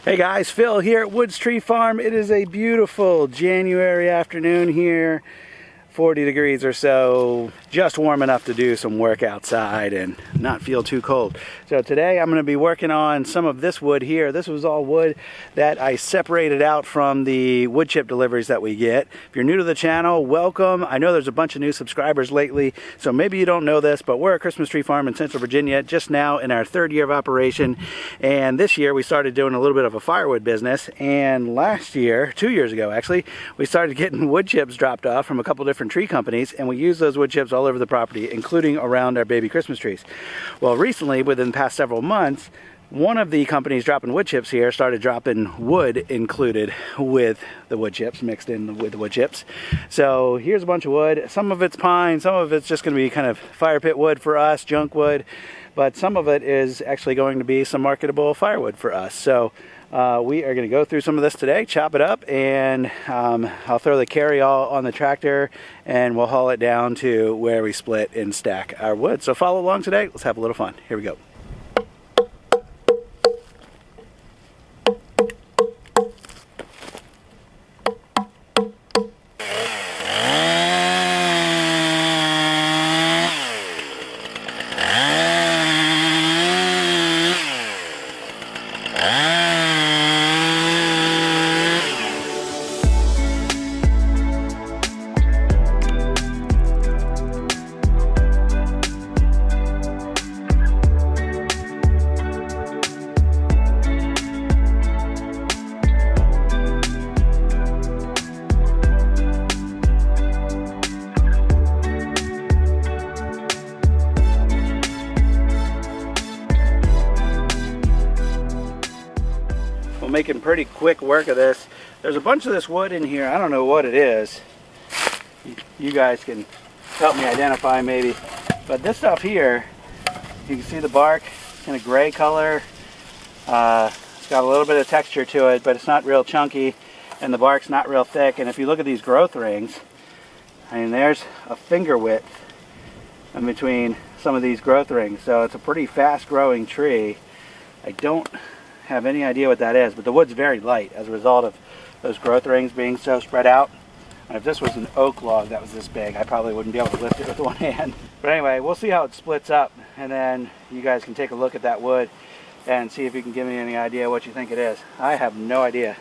Hey guys, Phil here at Woods Tree Farm. It is a beautiful January afternoon here, 40 degrees or so, just warm enough to do some work outside and not feel too cold. So today I'm going to be working on some of this wood here. This was all wood that I separated out from the wood chip deliveries that we get. If you're new to the channel, welcome. I know there's a bunch of new subscribers lately, so maybe you don't know this, but we're a Christmas tree farm in Central Virginia, just now in our third year of operation. And this year we started doing a little bit of a firewood business. And last year, 2 years ago actually, we started getting wood chips dropped off from a couple different tree companies, and we use those wood chips all over the property, including around our baby Christmas trees. Well, recently, within the past several months, one of the companies dropping wood chips here started dropping wood included with the wood chips, mixed in with the wood chips. So here's a bunch of wood. Some of it's pine, some of it's just going to be kind of fire pit wood for us, junk wood, but some of it is actually going to be some marketable firewood for us. So we are going to go through some of this today, chop it up, and I'll throw the carry-all on the tractor and we'll haul it down to where we split and stack our wood. So follow along today. Let's have a little fun. Here we go. Making pretty quick work of this. There's a bunch of this wood in here. I don't know what it is. You guys can help me identify maybe. But this stuff here, you can see the bark, kind of gray color. It's got a little bit of texture to it, but it's not real chunky, and the bark's not real thick. And if you look at these growth rings, I mean, there's a finger width in between some of these growth rings. So it's a pretty fast growing tree. I don't have any idea what that is, but the wood's very light as a result of those growth rings being so spread out. And if this was an oak log that was this big, I probably wouldn't be able to lift it with one hand. But anyway, we'll see how it splits up, and then you guys can take a look at that wood and see if you can give me any idea what you think it is. I have no idea.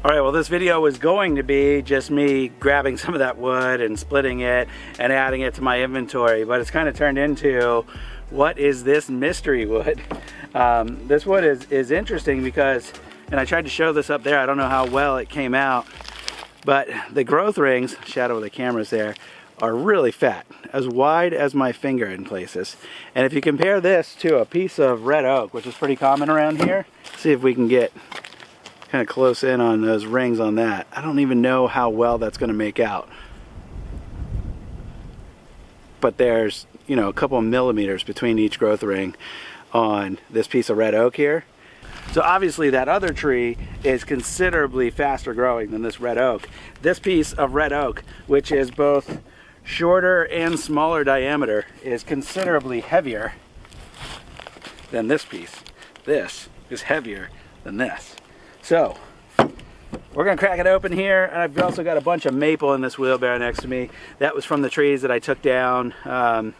Alright, well, this video was going to be just me grabbing some of that wood and splitting it and adding it to my inventory, but it's kind of turned into, what is this mystery wood? This wood is interesting because, and I tried to show this up there, I don't know how well it came out, but the growth rings, shadow of the cameras there, are really fat, as wide as my finger in places. And if you compare this to a piece of red oak, which is pretty common around here, see if we can get kind of close in on those rings on that. I don't even know how well that's going to make out, but there's, you know, a couple of millimeters between each growth ring on this piece of red oak here. So obviously that other tree is considerably faster growing than this red oak. This piece of red oak, which is both shorter and smaller diameter, is considerably heavier than this piece. This is heavier than this. So we're gonna crack it open here. I've also got a bunch of maple in this wheelbarrow next to me. That was from the trees that I took down a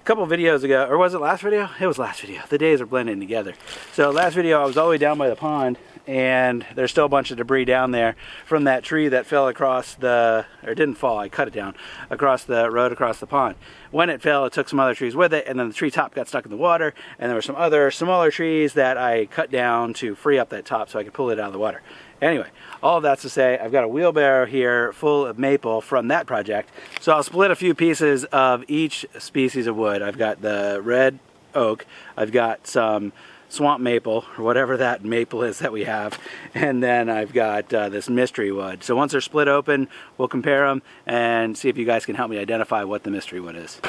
couple videos ago, or was it last video? It was last video. The days are blending together. So last video I was all the way down by the pond, and there's still a bunch of debris down there from that tree that fell across the, or didn't fall, I cut it down, across the road across the pond. When it fell, it took some other trees with it, and then the tree top got stuck in the water, and there were some other smaller trees that I cut down to free up that top so I could pull it out of the water. Anyway, all of that's to say, I've got a wheelbarrow here full of maple from that project, so I'll split a few pieces of each species of wood. I've got the red oak, I've got some swamp maple, or whatever that maple is that we have, and then I've got this mystery wood. So once they're split open, we'll compare them and see if you guys can help me identify what the mystery wood is.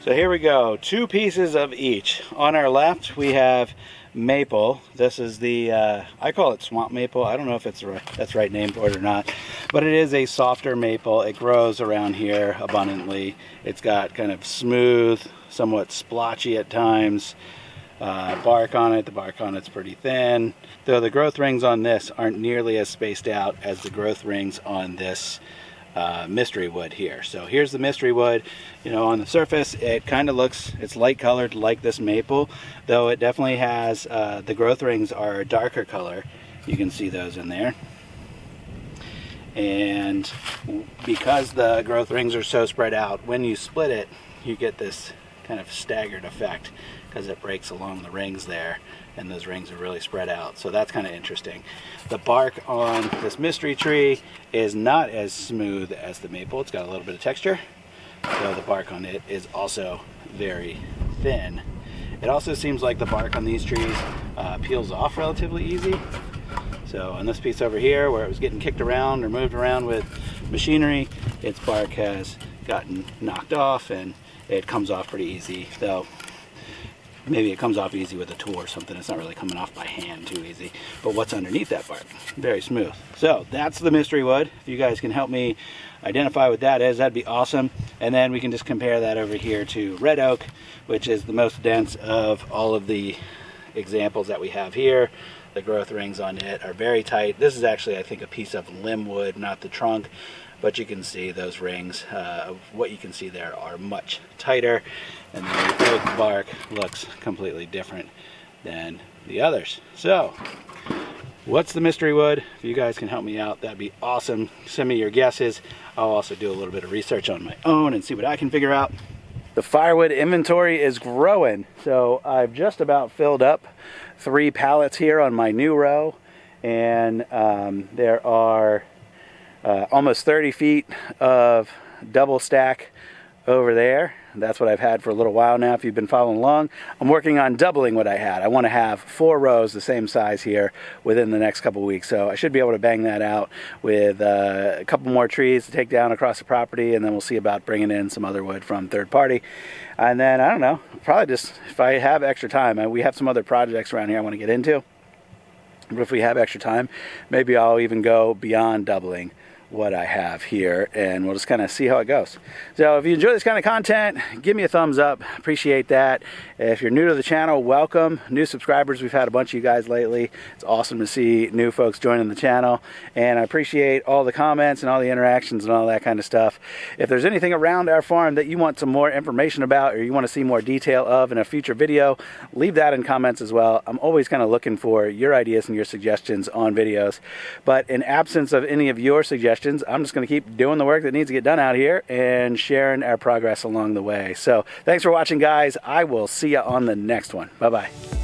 So here we go, 2 pieces of each. On our left we have maple. This is the, I call it swamp maple. I don't know if it's that's the right name for it or not, but it is a softer maple. It grows around here abundantly. It's got kind of smooth, somewhat splotchy at times bark on it. The bark on it's pretty thin, though the growth rings on this aren't nearly as spaced out as the growth rings on this mystery wood here. So here's the mystery wood. You know, on the surface it kind of looks, it's light colored like this maple, though it definitely has the growth rings are a darker color. You can see those in there, and because the growth rings are so spread out, when you split it you get this kind of staggered effect because it breaks along the rings there, and those rings are really spread out. So that's kind of interesting. The bark on this mystery tree is not as smooth as the maple. It's got a little bit of texture, so the bark on it is also very thin. It also seems like the bark on these trees peels off relatively easy. So on this piece over here, where it was getting kicked around or moved around with machinery, its bark has gotten knocked off and it comes off pretty easy, though maybe it comes off easy with a tool or something. It's not really coming off by hand too easy. But what's underneath that bark? Very smooth. So that's the mystery wood. If you guys can help me identify what that is, that'd be awesome. And then we can just compare that over here to red oak, which is the most dense of all of the examples that we have here. The growth rings on it are very tight. This is actually, I think, a piece of limb wood, not the trunk. But you can see those rings, what you can see there are much tighter, and the oak bark looks completely different than the others. So, what's the mystery wood? If you guys can help me out, that'd be awesome. Send me your guesses. I'll also do a little bit of research on my own and see what I can figure out. The firewood inventory is growing, so I've just about filled up 3 pallets here on my new row, and there are almost 30 feet of double stack over there. That's what I've had for a little while now. If you've been following along, I'm working on doubling what I had. I want to have 4 rows the same size here within the next couple weeks, so I should be able to bang that out with a couple more trees to take down across the property, and then we'll see about bringing in some other wood from third party. And then I don't know, probably just if I have extra time, we have some other projects around here I want to get into, but if we have extra time, maybe I'll even go beyond doubling what I have here, and we'll just kind of see how it goes. So if you enjoy this kind of content, give me a thumbs up. Appreciate that. If you're new to the channel, welcome. New subscribers, we've had a bunch of you guys lately. It's awesome to see new folks joining the channel, and I appreciate all the comments and all the interactions and all that kind of stuff. If there's anything around our farm that you want some more information about, or you want to see more detail of in a future video, leave that in comments as well. I'm always kind of looking for your ideas and your suggestions on videos, but in absence of any of your suggestions, I'm just going to keep doing the work that needs to get done out here and sharing our progress along the way. So thanks for watching, guys. I will see you on the next one. Bye-bye.